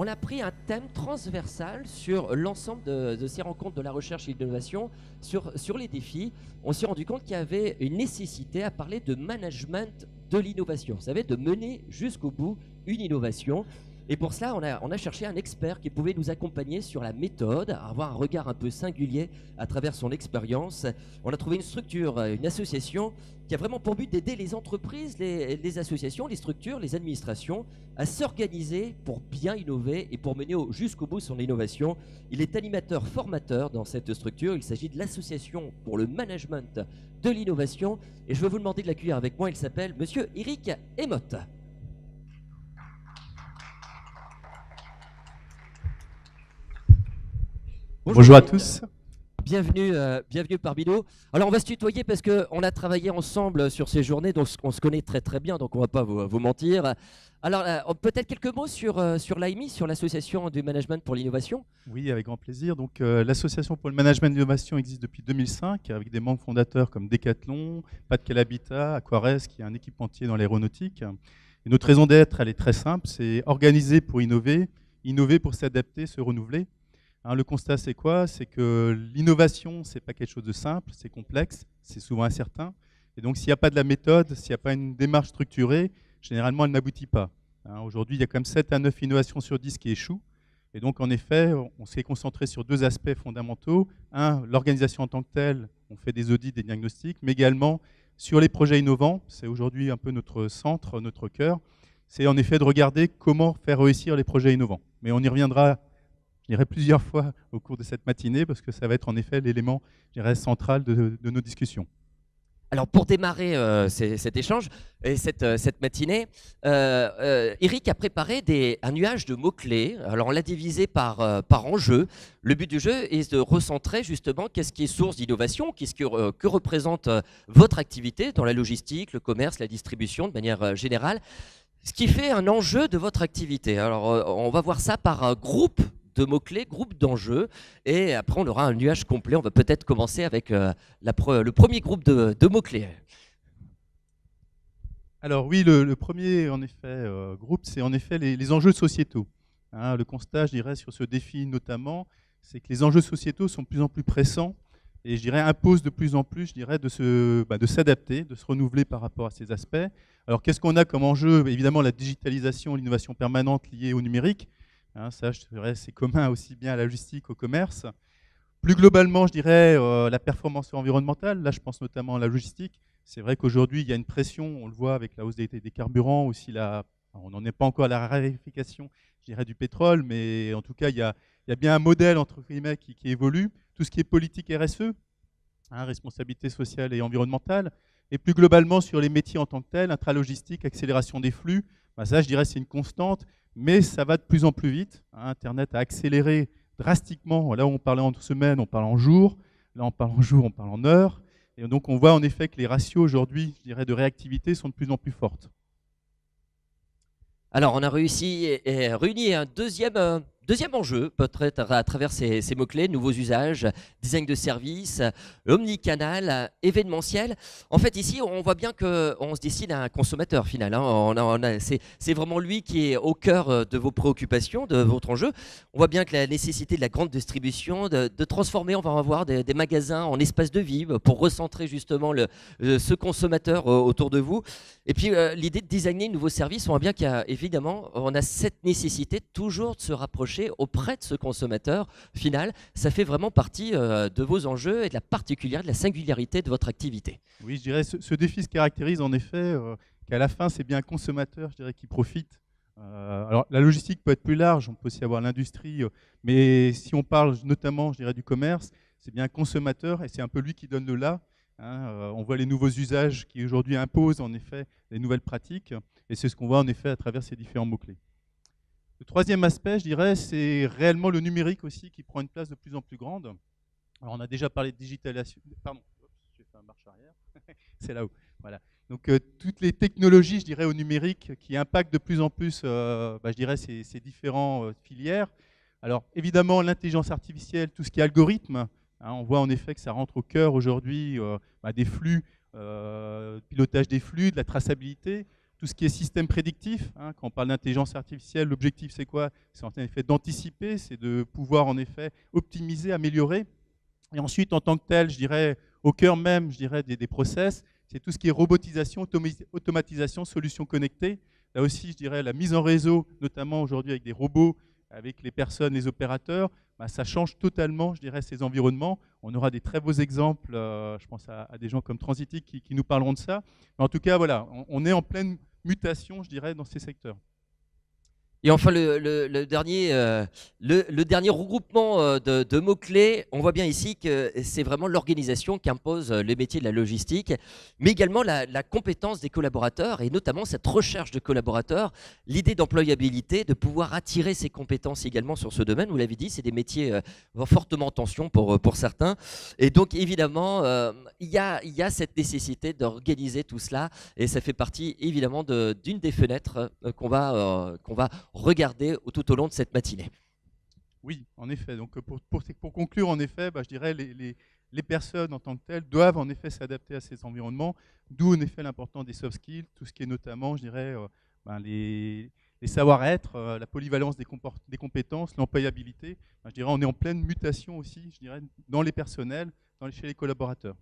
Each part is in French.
on a pris un thème transversal sur l'ensemble de ces rencontres de la recherche et de l'innovation, sur les défis. On s'est rendu compte qu'il y avait une nécessité à parler de management de l'innovation. Vous savez, de mener jusqu'au bout une innovation. Et pour cela, on a cherché un expert qui pouvait nous accompagner sur la méthode, avoir un regard un peu singulier à travers son expérience. On a trouvé une structure, une association qui a vraiment pour but d'aider les entreprises, les associations, les structures, les administrations à s'organiser pour bien innover et pour mener jusqu'au bout son innovation. Il est animateur formateur dans cette structure. Il s'agit de l'association pour le management de l'innovation. Et je vais vous demander de l'accueillir avec moi. Il s'appelle Monsieur Eric Emotte. Bonjour à tous. Bienvenue, bienvenue parmi nous. Alors on va se tutoyer parce qu'on a travaillé ensemble sur ces journées, donc on se connaît très très bien, donc on ne va pas vous mentir. Alors peut-être quelques mots sur l'AMI, sur l'Association du Management pour l'Innovation. Oui, avec grand plaisir. Donc l'Association pour le Management de l'Innovation existe depuis 2005 avec des membres fondateurs comme Decathlon, Pas-de-Calais Habitat, Aquares, qui est un équipementier dans l'aéronautique. Et notre raison d'être, elle est très simple, c'est organiser pour innover, innover pour s'adapter, se renouveler. Le constat, c'est quoi? C'est que l'innovation, ce n'est pas quelque chose de simple, c'est complexe, c'est souvent incertain. Et donc, s'il n'y a pas de la méthode, s'il n'y a pas une démarche structurée, généralement, elle n'aboutit pas. Aujourd'hui, il y a quand même 7 à 9 innovations sur 10 qui échouent. Et donc, en effet, on s'est concentré sur deux aspects fondamentaux. Un, l'organisation en tant que telle, on fait des audits, des diagnostics, mais également sur les projets innovants. C'est aujourd'hui un peu notre centre, notre cœur. C'est en effet de regarder comment faire réussir les projets innovants. Mais on y reviendra, je dirais, plusieurs fois au cours de cette matinée, parce que ça va être en effet l'élément, je dirais, central de nos discussions. Alors pour démarrer cet échange et cette matinée, Eric a préparé un nuage de mots-clés. Alors on l'a divisé par enjeu. Le but du jeu est de recentrer justement qu'est-ce qui est source d'innovation, que représente votre activité dans la logistique, le commerce, la distribution de manière générale. Ce qui fait un enjeu de votre activité. Alors on va voir ça par un groupe de mots-clés, groupe d'enjeux, et après on aura un nuage complet. On va peut-être commencer avec le premier groupe de mots-clés. Alors oui, le premier en effet, groupe, c'est en effet les enjeux sociétaux. Le constat, je dirais, sur ce défi notamment, c'est que les enjeux sociétaux sont de plus en plus pressants et je dirais imposent de plus en plus, je dirais, de s'adapter, de se renouveler par rapport à ces aspects. Alors qu'est-ce qu'on a comme enjeu? Évidemment, la digitalisation, l'innovation permanente liée au numérique. Ça, je dirais, c'est commun aussi bien à la logistique qu'au commerce. Plus globalement, je dirais la performance environnementale. Là, je pense notamment à la logistique. C'est vrai qu'aujourd'hui, il y a une pression, on le voit avec la hausse des carburants, aussi on n'en est pas encore à la raréfaction, je dirais, du pétrole, mais en tout cas, il y a bien un modèle entre guillemets qui évolue. Tout ce qui est politique RSE, responsabilité sociale et environnementale, et plus globalement sur les métiers en tant que tels, intralogistique, accélération des flux. Ça, je dirais, c'est une constante. Mais ça va de plus en plus vite. Internet a accéléré drastiquement. Là où on parlait en semaine, on parle en jours. Là, on parle en jours, on parle en heures. Et donc, on voit en effet que les ratios aujourd'hui, je dirais, de réactivité sont de plus en plus fortes. Alors, on a réussi réuni un deuxième enjeu, peut-être à travers ces mots-clés, nouveaux usages, design de services, omnicanal, événementiel. En fait, ici, on voit bien qu'on se destine à un consommateur final. C'est vraiment lui qui est au cœur de vos préoccupations, de votre enjeu. On voit bien que la nécessité de la grande distribution, de transformer, on va avoir des magasins en espace de vie pour recentrer justement ce consommateur autour de vous. Et puis, l'idée de designer de nouveaux services, on voit bien qu'il y a évidemment, on a cette nécessité toujours de se rapprocher auprès de ce consommateur final. Ça fait vraiment partie de vos enjeux et de la singularité de votre activité. Oui, je dirais ce défi se caractérise en effet qu'à la fin, c'est bien un consommateur, je dirais, qui profite. Alors la logistique peut être plus large, on peut aussi avoir l'industrie, mais si on parle notamment, je dirais, du commerce, c'est bien un consommateur et c'est un peu lui qui donne le là. On voit les nouveaux usages qui aujourd'hui imposent en effet les nouvelles pratiques et c'est ce qu'on voit en effet à travers ces différents mots-clés. Le troisième aspect, je dirais, c'est réellement le numérique aussi qui prend une place de plus en plus grande. Alors on a déjà parlé de digitalisation. Pardon, j'ai fait un marche arrière. C'est là-haut. Voilà. Donc toutes les technologies, je dirais, au numérique qui impactent de plus en plus, je dirais, ces différentes filières. Alors évidemment, l'intelligence artificielle, tout ce qui est algorithme, on voit en effet que ça rentre au cœur aujourd'hui des flux, pilotage des flux, de la traçabilité. tout ce qui est système prédictif, hein, quand on parle d'intelligence artificielle, l'objectif c'est quoi? C'est en effet d'anticiper, c'est de pouvoir en effet optimiser, améliorer. Et ensuite, en tant que tel, je dirais, au cœur même, je dirais, des process, c'est tout ce qui est robotisation, automatisation, solutions connectées. Là aussi, je dirais, la mise en réseau, notamment aujourd'hui avec des robots, avec les personnes, les opérateurs, bah, ça change totalement, je dirais, ces environnements. On aura des très beaux exemples, je pense à des gens comme Transitic qui nous parleront de ça. Mais en tout cas, voilà, on est en pleine mutation, je dirais, dans ces secteurs. Et enfin, le dernier regroupement de mots-clés, on voit bien ici que c'est vraiment l'organisation qui impose les métiers de la logistique, mais également la compétence des collaborateurs, et notamment cette recherche de collaborateurs, l'idée d'employabilité, de pouvoir attirer ces compétences également sur ce domaine. Vous l'avez dit, c'est des métiers fortement en tension pour certains. Et donc, évidemment, il y a cette nécessité d'organiser tout cela, et ça fait partie, évidemment, d'une des fenêtres qu'on va regarder tout au long de cette matinée. Oui, en effet. Donc pour conclure, en effet, bah, je dirais les personnes en tant que telles doivent en effet s'adapter à ces environnements, d'où en effet l'importance des soft skills, tout ce qui est notamment, je dirais, les savoir-être, la polyvalence des compétences, l'employabilité. Je dirais, on est en pleine mutation aussi, je dirais, dans les personnels, chez les collaborateurs.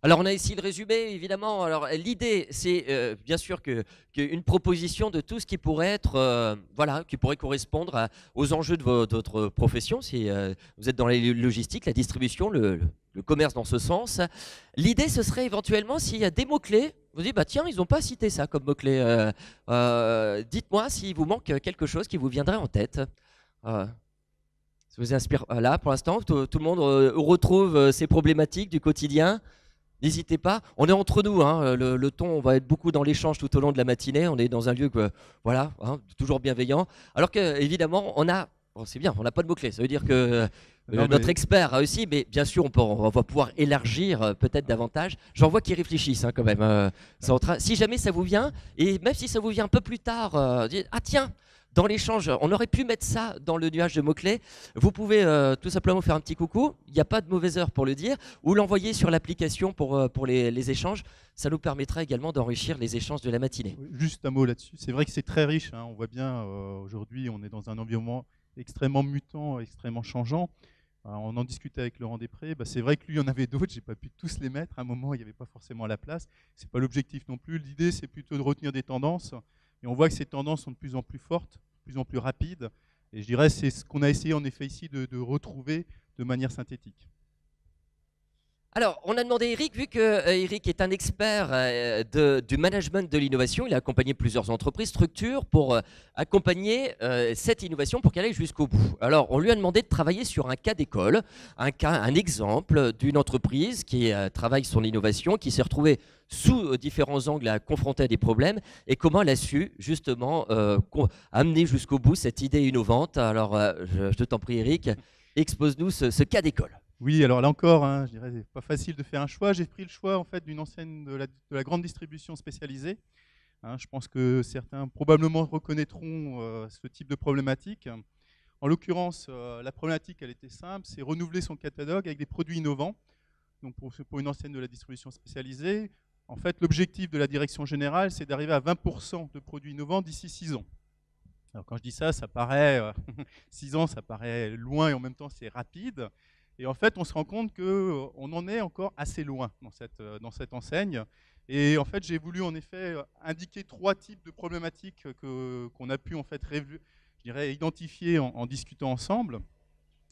Alors on a ici le résumé, évidemment. Alors l'idée, c'est bien sûr qu'une proposition de tout ce qui pourrait être, voilà, qui pourrait correspondre aux enjeux de votre profession. Si vous êtes dans la logistique, la distribution, le commerce dans ce sens. L'idée, ce serait éventuellement s'il y a des mots-clés, vous dites, bah tiens, ils n'ont pas cité ça comme mots-clés. Dites-moi s'il vous manque quelque chose qui vous viendrait en tête. Ça vous inspire là pour l'instant, tout le monde retrouve ces problématiques du quotidien. N'hésitez pas, on est entre nous, hein, le ton, on va être beaucoup dans l'échange tout au long de la matinée, on est dans un lieu voilà, hein, toujours bienveillant. Alors que évidemment, c'est bien, on n'a pas de mots-clés, ça veut dire que notre expert a aussi, mais bien sûr, on va pouvoir élargir peut-être davantage. J'en vois qui réfléchissent quand même. Si jamais ça vous vient, et même si ça vous vient un peu plus tard, dites, ah tiens, dans l'échange, on aurait pu mettre ça dans le nuage de mots-clés. Vous pouvez tout simplement faire un petit coucou. Il n'y a pas de mauvaise heure pour le dire. Ou l'envoyer sur l'application pour les échanges. Ça nous permettra également d'enrichir les échanges de la matinée. Juste un mot là-dessus. C'est vrai que c'est très riche. Hein. On voit bien, aujourd'hui, on est dans un environnement extrêmement mutant, extrêmement changeant. On en discutait avec Laurent Després. Bah, c'est vrai que lui, il y en avait d'autres. Je n'ai pas pu tous les mettre. À un moment, il n'y avait pas forcément la place. Ce n'est pas l'objectif non plus. L'idée, c'est plutôt de retenir des tendances. Et on voit que ces tendances sont de plus en plus fortes, de plus en plus rapides. Et je dirais que c'est ce qu'on a essayé en effet ici de retrouver de manière synthétique. Alors, on a demandé à Eric, vu que Eric est un expert du management de l'innovation, il a accompagné plusieurs entreprises, structures, pour accompagner cette innovation pour qu'elle aille jusqu'au bout. Alors, on lui a demandé de travailler sur un cas d'école, un exemple d'une entreprise qui travaille son innovation, qui s'est retrouvée sous différents angles confrontée à des problèmes, et comment elle a su justement amener jusqu'au bout cette idée innovante. Alors, je t'en prie Eric, expose-nous ce cas d'école. Oui, alors là encore, hein, je dirais, c'est pas facile de faire un choix. J'ai pris le choix en fait d'une enseigne de la grande distribution spécialisée. Hein, je pense que certains probablement reconnaîtront ce type de problématique. En l'occurrence, la problématique, elle était simple, c'est renouveler son catalogue avec des produits innovants. Donc pour une enseigne de la distribution spécialisée, en fait, l'objectif de la direction générale, c'est d'arriver à 20% de produits innovants d'ici 6 ans. Alors quand je dis ça, ça paraît 6 ans, ça paraît loin et en même temps c'est rapide. Et en fait, on se rend compte qu'on en est encore assez loin dans cette enseigne. Et en fait, j'ai voulu en effet indiquer 3 types de problématiques qu'on a pu en fait identifier en discutant ensemble.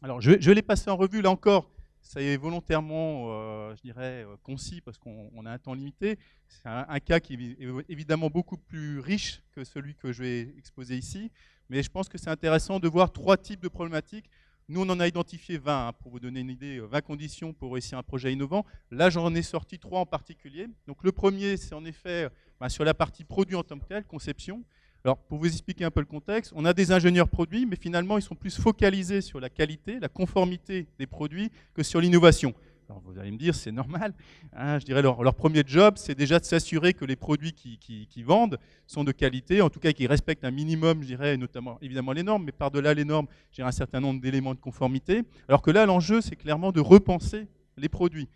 Alors, je l'ai passé en revue. Là encore, ça est volontairement, je dirais, concis parce qu'on a un temps limité. C'est un cas qui est évidemment beaucoup plus riche que celui que je vais exposer ici. Mais je pense que c'est intéressant de voir 3 types de problématiques. Nous, on en a identifié 20, hein, pour vous donner une idée, 20 conditions pour réussir un projet innovant. Là, j'en ai sorti 3 en particulier. Donc, le premier, c'est en effet sur la partie produit en tant que tel, conception. Alors, pour vous expliquer un peu le contexte, on a des ingénieurs produits, mais finalement, ils sont plus focalisés sur la qualité, la conformité des produits que sur l'innovation. Alors, vous allez me dire, c'est normal. Hein, je dirais leur premier job, c'est déjà de s'assurer que les produits qu'ils vendent sont de qualité, en tout cas qu'ils respectent un minimum, je dirais, notamment évidemment les normes, mais par-delà les normes, j'ai un certain nombre d'éléments de conformité. Alors que là, l'enjeu, c'est clairement de repenser les produits.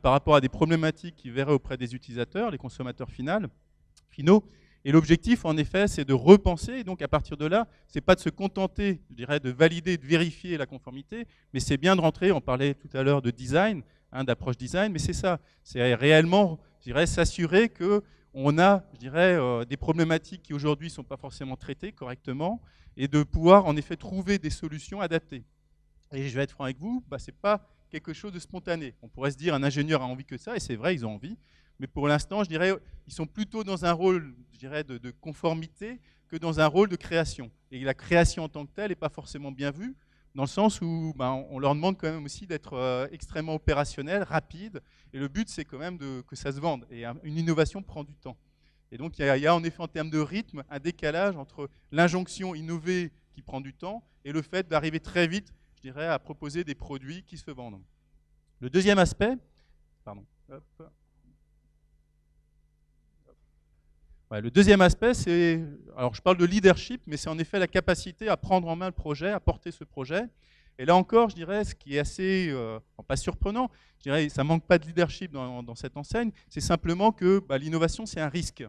par rapport à des problématiques qu'ils verraient auprès des utilisateurs, les consommateurs finaux. Et l'objectif, en effet, c'est de repenser. Et donc, à partir de là, c'est pas de se contenter, je dirais, de valider, de vérifier la conformité, mais c'est bien de rentrer. On parlait tout à l'heure de design, d'approche design, mais c'est ça. C'est réellement, je dirais, s'assurer que on a, je dirais, des problématiques qui aujourd'hui ne sont pas forcément traitées correctement, et de pouvoir, en effet, trouver des solutions adaptées. Et je vais être franc avec vous, ce n'est pas quelque chose de spontané. On pourrait se dire un ingénieur a envie que ça, et c'est vrai, ils ont envie. Mais pour l'instant, je dirais, ils sont plutôt dans un rôle, je dirais, de conformité que dans un rôle de création. Et la création en tant que telle n'est pas forcément bien vue, dans le sens où on leur demande quand même aussi d'être extrêmement opérationnel, rapide. Et le but, c'est quand même que ça se vende. Et une innovation prend du temps. Et donc, il y a en effet, en termes de rythme, un décalage entre l'injonction innovée qui prend du temps et le fait d'arriver très vite, je dirais, à proposer des produits qui se vendent. Le deuxième aspect, le deuxième aspect, c'est, alors je parle de leadership, mais c'est en effet la capacité à prendre en main le projet, à porter ce projet. Et là encore, je dirais, ce qui est assez, pas surprenant, je dirais, ça ne manque pas de leadership dans cette enseigne, c'est simplement que l'innovation, c'est un risque.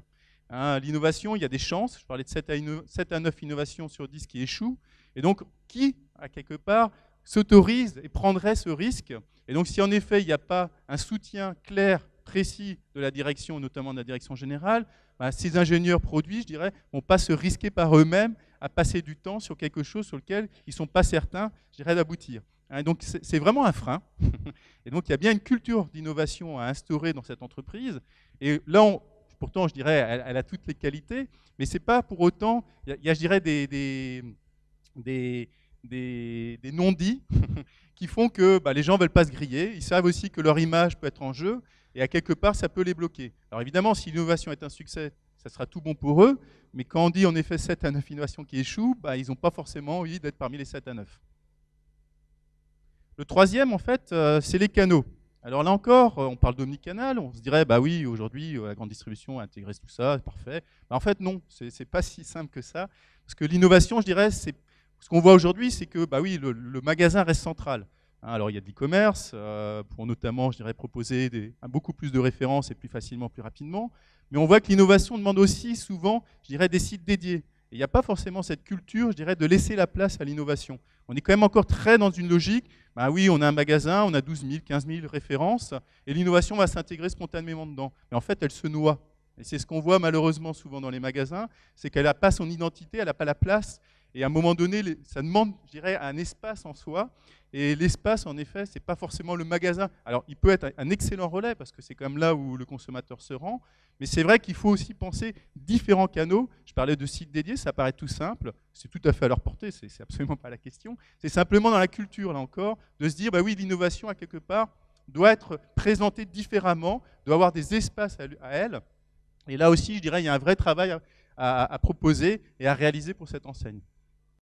L'innovation, il y a des chances, je parlais de 7 à 9 innovations sur 10 qui échouent, et donc qui, à quelque part, s'autorise et prendrait ce risque. Et donc si en effet, il n'y a pas un soutien clair, précis de la direction, notamment de la direction générale, ces ingénieurs produits, je dirais, ne vont pas se risquer par eux-mêmes à passer du temps sur quelque chose sur lequel ils ne sont pas certains, je dirais, d'aboutir. Donc c'est vraiment un frein. Et donc il y a bien une culture d'innovation à instaurer dans cette entreprise. Et là, pourtant, je dirais, elle a toutes les qualités, mais ce n'est pas pour autant, il y a, je dirais, des non-dits qui font que les gens ne veulent pas se griller. Ils savent aussi que leur image peut être en jeu. Et à quelque part, ça peut les bloquer. Alors évidemment, si l'innovation est un succès, ça sera tout bon pour eux. Mais quand on dit en effet 7 à 9 innovations qui échouent, ils n'ont pas forcément envie d'être parmi les 7 à 9. Le troisième, en fait, c'est les canaux. Alors là encore, on parle d'omnicanal. On se dirait, oui, aujourd'hui, la grande distribution a intégré tout ça, c'est parfait. En fait, non, ce n'est pas si simple que ça. Parce que l'innovation, je dirais, ce qu'on voit aujourd'hui, c'est que oui, le magasin reste central. Alors il y a de l'e-commerce, pour notamment, je dirais, proposer beaucoup plus de références et plus facilement, plus rapidement. Mais on voit que l'innovation demande aussi souvent, je dirais, des sites dédiés. Et il n'y a pas forcément cette culture, je dirais, de laisser la place à l'innovation. On est quand même encore très dans une logique, oui, on a un magasin, on a 12 000, 15 000 références, et l'innovation va s'intégrer spontanément dedans. Mais en fait, elle se noie. Et c'est ce qu'on voit malheureusement souvent dans les magasins, c'est qu'elle n'a pas son identité, elle n'a pas la place. Et à un moment donné, ça demande, je dirais, un espace en soi. Et l'espace, en effet, ce n'est pas forcément le magasin. Alors, il peut être un excellent relais, parce que c'est quand même là où le consommateur se rend. Mais c'est vrai qu'il faut aussi penser différents canaux. Je parlais de sites dédiés, ça paraît tout simple. C'est tout à fait à leur portée, c'est absolument pas la question. C'est simplement dans la culture, là encore, de se dire, oui, l'innovation, à quelque part, doit être présentée différemment, doit avoir des espaces à elle. Et là aussi, je dirais, il y a un vrai travail à proposer et à réaliser pour cette enseigne.